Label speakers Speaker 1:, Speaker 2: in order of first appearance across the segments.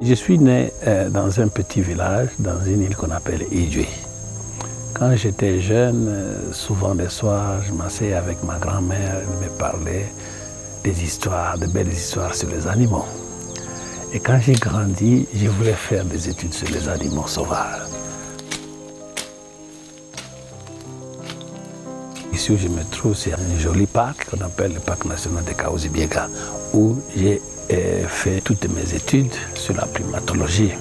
Speaker 1: Je suis né dans un petit village, dans une île qu'on appelle Idjoué. Quand j'étais jeune, souvent les soirs, je m'asseyais avec ma grand-mère, elle me parlait des histoires, de belles histoires sur les animaux. Et quand j'ai grandi, je voulais faire des études sur les animaux sauvages. Ici où je me trouve, c'est un joli parc qu'on appelle le parc national de Kahuzi-Biega, où j'ai fait toutes mes études sur la primatologie.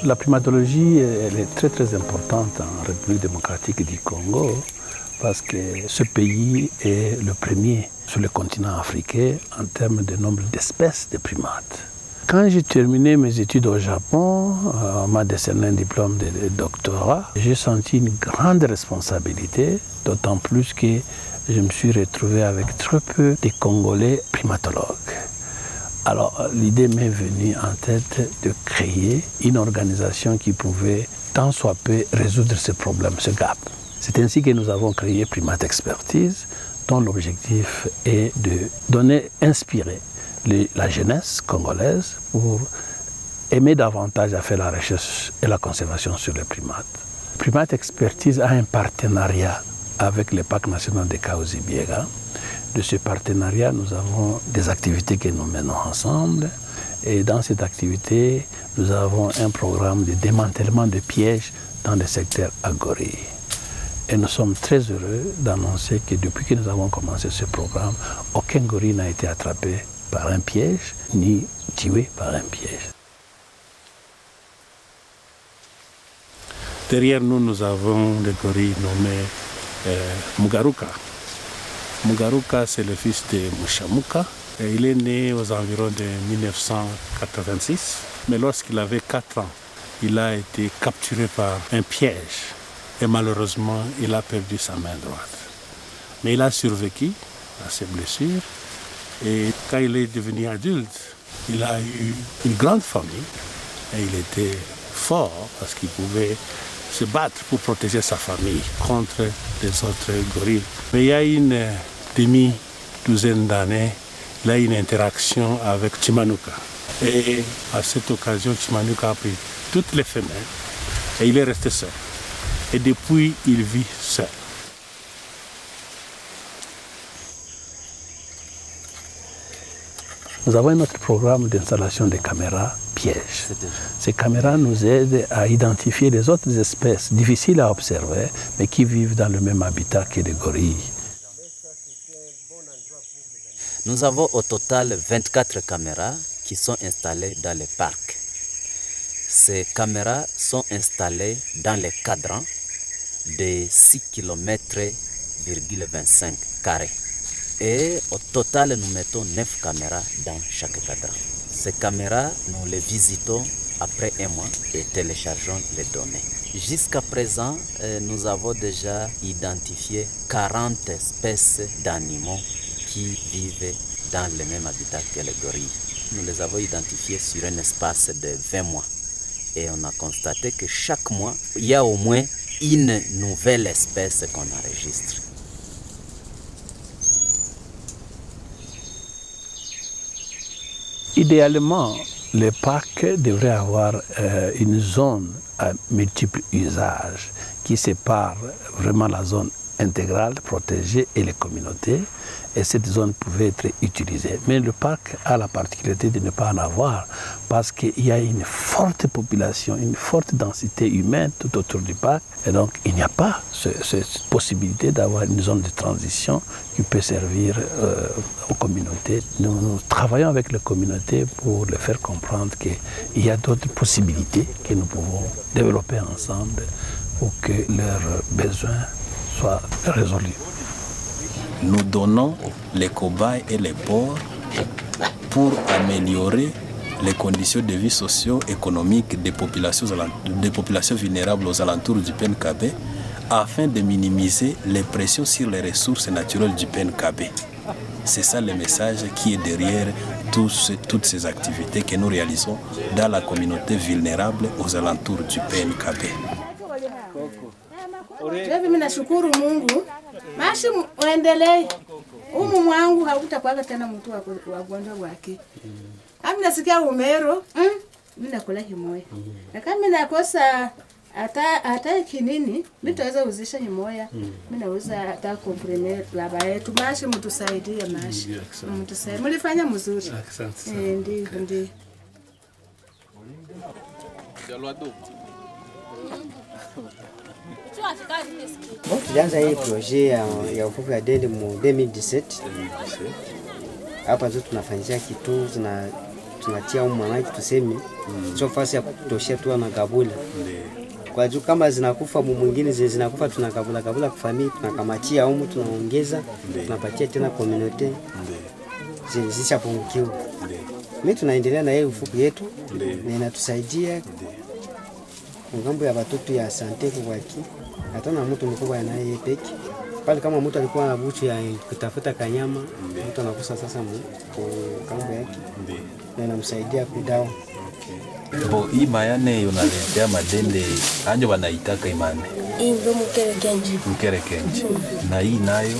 Speaker 1: La primatologie, elle est très très importante en République démocratique du Congo parce que ce pays est le premier sur le continent africain en termes de nombre d'espèces de primates. Quand j'ai terminé mes études au Japon, on m'a décerné un diplôme de doctorat. J'ai senti une grande responsabilité, d'autant plus que je me suis retrouvé avec très peu de Congolais primatologues. Alors l'idée m'est venue en tête de créer une organisation qui pouvait tant soit peu résoudre ce problème, ce gap. C'est ainsi que nous avons créé Primate Expertise, dont l'objectif est de donner, inspirer la jeunesse congolaise pour aimer davantage à faire la recherche et la conservation sur les primates. Primate Expertise a un partenariat avec le parc national de Kahuzi-Biega. De ce partenariat, nous avons des activités que nous menons ensemble. Et dans cette activité, nous avons un programme de démantèlement de pièges dans le secteur à gorilles. Et nous sommes très heureux d'annoncer que depuis que nous avons commencé ce programme, aucun gorille n'a été attrapé par un piège, ni tué par un piège. Derrière nous, nous avons le gorille nommé Mugaruka. Mugaruka, c'est le fils de Mushamuka. Et il est né aux environs de 1986. Mais lorsqu'il avait 4 ans, il a été capturé par un piège. Et malheureusement, il a perdu sa main droite. Mais il a survécu à ses blessures. Et quand il est devenu adulte, il a eu une grande famille. Et il était fort parce qu'il pouvait se battre pour protéger sa famille contre les autres gorilles. Mais il y a une demi-douzaine d'années, il a eu une interaction avec Chimanuka. Et à cette occasion, Chimanuka a pris toutes les femelles et il est resté seul. Et depuis, il vit seul. Nous avons notre programme d'installation de caméras pièges. Ces caméras nous aident à identifier les autres espèces difficiles à observer, mais qui vivent dans le même habitat que les gorilles.
Speaker 2: Nous avons au total 24 caméras qui sont installées dans le parc. Ces caméras sont installées dans les cadrans de 6 km,25 carrés. Et au total, nous mettons 9 caméras dans chaque cadran. Ces caméras, nous les visitons après un mois et téléchargeons les données. Jusqu'à présent, nous avons déjà identifié 40 espèces d'animaux qui vivent dans le même habitat que les gorilles. Nous les avons identifiés sur un espace de 20 mois. Et on a constaté que chaque mois, il y a au moins une nouvelle espèce qu'on enregistre.
Speaker 1: Idéalement, le parc devrait avoir une zone à multiples usages qui sépare vraiment la zone intégrale, protégée et les communautés. Et cette zone pouvait être utilisée. Mais le parc a la particularité de ne pas en avoir parce qu'il y a une forte population, une forte densité humaine tout autour du parc. Et donc, il n'y a pas cette possibilité d'avoir une zone de transition qui peut servir aux communautés. Nous travaillons avec les communautés pour leur faire comprendre qu'il y a d'autres possibilités que nous pouvons développer ensemble pour que leurs besoins soient résolus.
Speaker 3: Nous donnons les cobayes et les porcs pour améliorer les conditions de vie socio-économiques des populations vulnérables aux alentours du PNKB afin de minimiser les pressions sur les ressources naturelles du PNKB. C'est ça le message qui est derrière toutes ces activités que nous réalisons dans la communauté vulnérable aux alentours du PNKB.
Speaker 4: Mimi nashukuru Mungu. Mashi uendelee. Humu mwangu hautakuwa tena mtu wa gonjwa wake. Kama nasikia umero, mimi nakula himoya. Na kama nakosa hata kinini, mimi taweza uzisha himoya. Mimi nauza hata komprime baba yetu. Mashi mtusaidie mashi. Mtusaidie. Mlifanya mzuri.
Speaker 1: Asante.
Speaker 4: Ndio.
Speaker 5: Tulianza hii projet ya uvuvi wa dende mu 2017. Hapa ndio tunafanyia kitu tunatia umwanaki tuseme sio fasi ya kutoshia tu na gabula. Kwa juu kama zinakufa mwingine zinakufa tunakabula kwa familia tunakamatia humu tunaongeza tunapatia tena community. Zishapungukiwa. Mimi tunaendelea na hii uvuvi yetu na inatusaidia ngambo ya watoto ya sante kwa hata na mtu mkubwa anaye peke pale kama mtu alikuwa na buchu ya kutafuta kanyama mtu anakosa sasa ngambo yake na inamsaidia kudawa.
Speaker 3: Bo hii mayane unaletea madende anjo wanaitaka imane.
Speaker 6: Hii ndo mkerekenji.
Speaker 3: Mkerekenji. Na hii nayo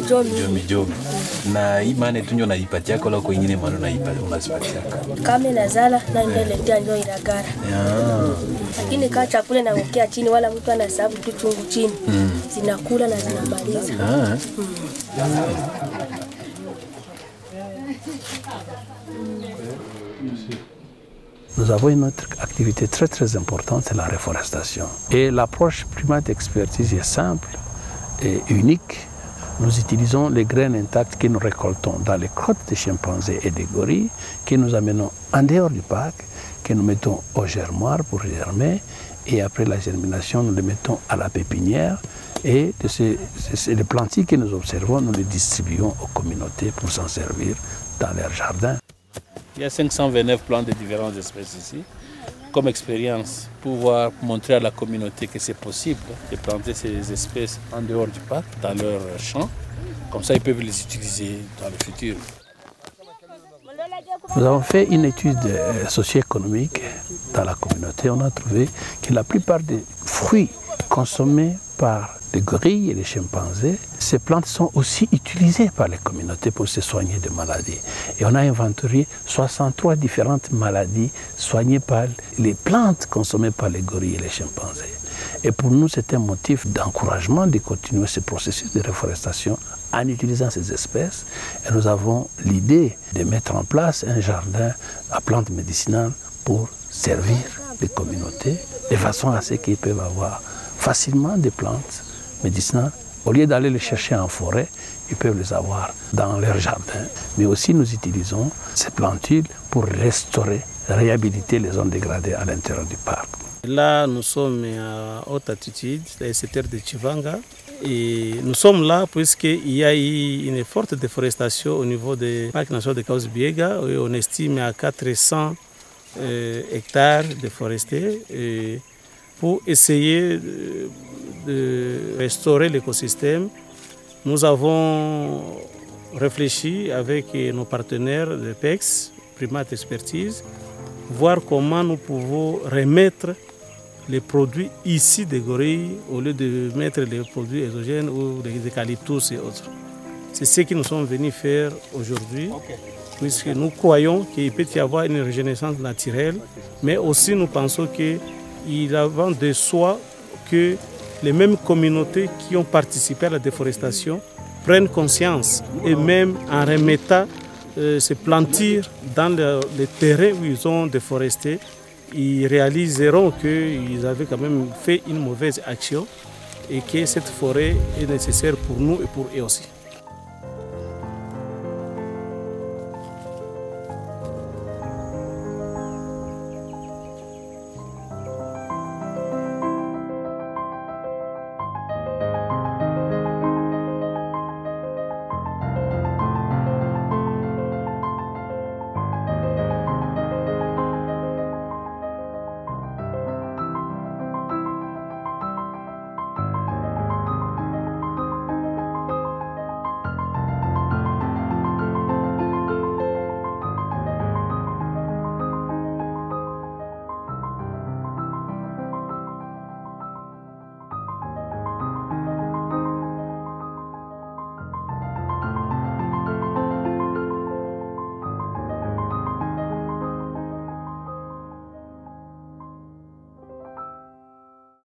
Speaker 3: jomi. Na hii mane tunyo naipatia kwa la kwingine mano unazipatia.
Speaker 6: Kama nazala na ndeletea ndio inagara. Lakini kama chakula naokea chini wala mtu anasabu tu chungu chini. Zinakula na zinamaliza.
Speaker 1: Nous avons une autre activité très importante, c'est la réforestation. Et l'approche Primate Expertise est simple et unique. Nous utilisons les graines intactes que nous récoltons dans les crottes des chimpanzés et des gorilles, que nous amenons en dehors du parc, que nous mettons au germoir pour germer, et après la germination, nous les mettons à la pépinière. Et les plantiers que nous observons, nous les distribuons aux communautés pour s'en servir dans leurs jardins.
Speaker 7: Il y a 529 plantes de différentes espèces ici. Comme expérience, pouvoir montrer à la communauté que c'est possible de planter ces espèces en dehors du parc, dans leur champ. Comme ça, ils peuvent les utiliser dans le futur.
Speaker 1: Nous avons fait une étude socio-économique dans la communauté. On a trouvé que la plupart des fruits consommés par les gorilles et les chimpanzés, ces plantes sont aussi utilisées par les communautés pour se soigner de maladies. Et on a inventorié 63 différentes maladies soignées par les plantes consommées par les gorilles et les chimpanzés. Et pour nous, c'est un motif d'encouragement de continuer ce processus de réforestation en utilisant ces espèces. Et nous avons l'idée de mettre en place un jardin à plantes médicinales pour servir les communautés de façon à ce qu'ils peuvent avoir facilement des plantes médicinales. Au lieu d'aller les chercher en forêt, ils peuvent les avoir dans leur jardin. Mais aussi nous utilisons ces plantules pour restaurer, réhabiliter les zones dégradées à l'intérieur du parc.
Speaker 7: Là, nous sommes à haute altitude, dans le secteur de Chivanga. Et nous sommes là puisqu'il y a eu une forte déforestation au niveau du parc national de Kahuzi-Biega. On estime à 400 hectares déforestés. Pour essayer de restaurer l'écosystème, nous avons réfléchi avec nos partenaires de PEX, Primate Expertise, voir comment nous pouvons remettre les produits ici des gorilles au lieu de mettre les produits exogènes ou des eucalyptus et autres. C'est ce que nous sommes venus faire aujourd'hui, puisque nous croyons qu'il peut y avoir une régénérescence naturelle, mais aussi nous pensons qu'il va de soi que les mêmes communautés qui ont participé à la déforestation prennent conscience et même en remettant se plantir dans les terrains où ils ont déforesté, ils réaliseront qu'ils avaient quand même fait une mauvaise action et que cette forêt est nécessaire pour nous et pour eux aussi.